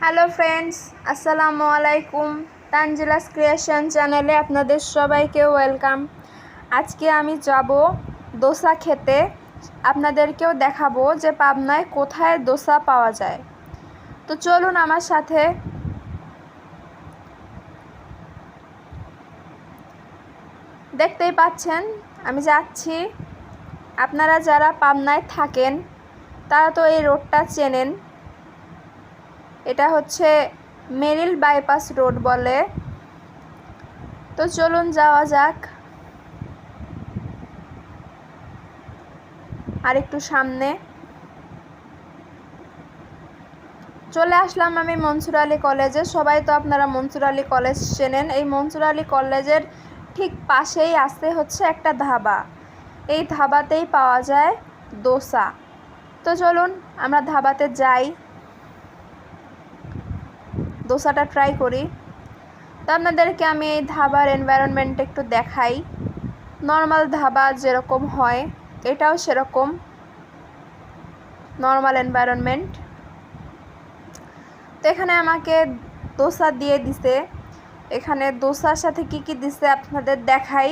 Hello friends, আসসালামু আলাইকুম। তানজিলাস creation চ্যানেলে আপনাদের সবাইকে ওয়েলকাম। আজকে আমি যাব দোসা খেতে। আপনাদেরকেও দেখাবো যে পাবনায় কোথায় দোসা পাওয়া যায়। তো চলুন আমার সাথে। দেখতেই পাচ্ছেন আমি যাচ্ছি। আপনারা যারা পাবনায় থাকেন তারা তো এই রোডটা চেনেন। এটা হচ্ছে মেরিল বাইপাস রোড বলে। তো চলুন যাওয়া যাক। আর একটু সামনে চলে আসলাম আমি মনসুর আলী কলেজে। সবাই তো আপনারা মনসুর আলী কলেজ চেনেন। এই মনসুর আলী কলেজের ঠিক পাশেই আছে হচ্ছে একটা ধাবা। এই ধাবাতেই পাওয়া যায় দোসা। তো চলুন আমরা ধাবাতে যাই, দোসাটা ট্রাই করি। তো আপনাদেরকে আমি এই ধাবার এনভায়রনমেন্ট একটু দেখাই। নর্মাল ধাবা যেরকম হয় এটাও সেরকম নর্মাল এনভায়রনমেন্ট। তো এখানে আমাকে দোসা দিয়ে দিছে। এখানে দোসার সাথে কি কি দিছে আপনাদের দেখাই।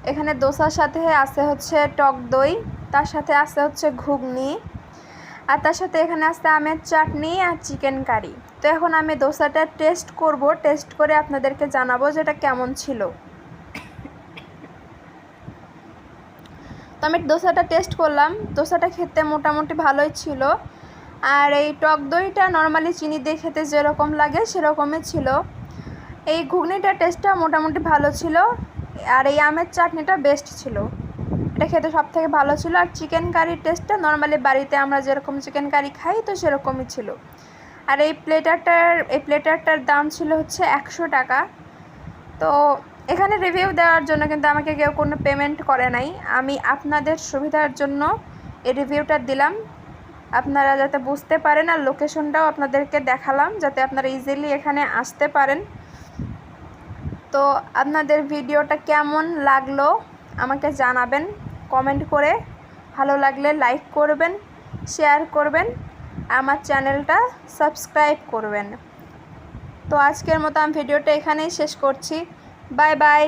এখানে দোসার সাথে আছে হচ্ছে টক দই, তার সাথে আছে হচ্ছে ঘুগনি, আর তার সাথে এখানে আছে আমের চাটনি আর চিকেন কারি। তো এখন আমি দোসাটা টেস্ট করব, টেস্ট করে আপনাদেরকে জানাবো যে এটা কেমন ছিল। তো আমি দোসাটা টেস্ট করলাম। দোসাটা খেতে মোটামুটি ভালোই ছিল। আর এই টক দইটা নর্মালি চিনি দিয়ে খেতে যেরকম লাগে সেরকমই ছিল। এই ঘুগনিটার টেস্টটা মোটামুটি ভালো ছিল। আর এই আমের চাটনিটা বেস্ট ছিল, এটা খেতে সব থেকে ভালো ছিল। আর চিকেন কারির টেস্টটা নর্মালি বাড়িতে আমরা যেরকম চিকেন কারি খাই তো সেরকমই ছিল। আর এই প্লেটারটার দাম ছিল হচ্ছে 100 টাকা। তো এখানে রিভিউ দেওয়ার জন্য কিন্তু আমাকে কেউ কোনো পেমেন্ট করে নাই। আমি আপনাদের সুবিধার জন্য এই রিভিউটা দিলাম, আপনারা যাতে বুঝতে পারেন। আর লোকেশনটাও আপনাদেরকে দেখালাম যাতে আপনারা ইজিলি এখানে আসতে পারেন। তো আপনাদের ভিডিওটা কেমন লাগলো আমাকে জানাবেন কমেন্ট করে। ভালো লাগলে লাইক করবেন, শেয়ার করবেন, আমার চ্যানেলটা সাবস্ক্রাইব করবেন। তো আজকের মতো আমি ভিডিওটা এখানেই শেষ করছি। Bye bye.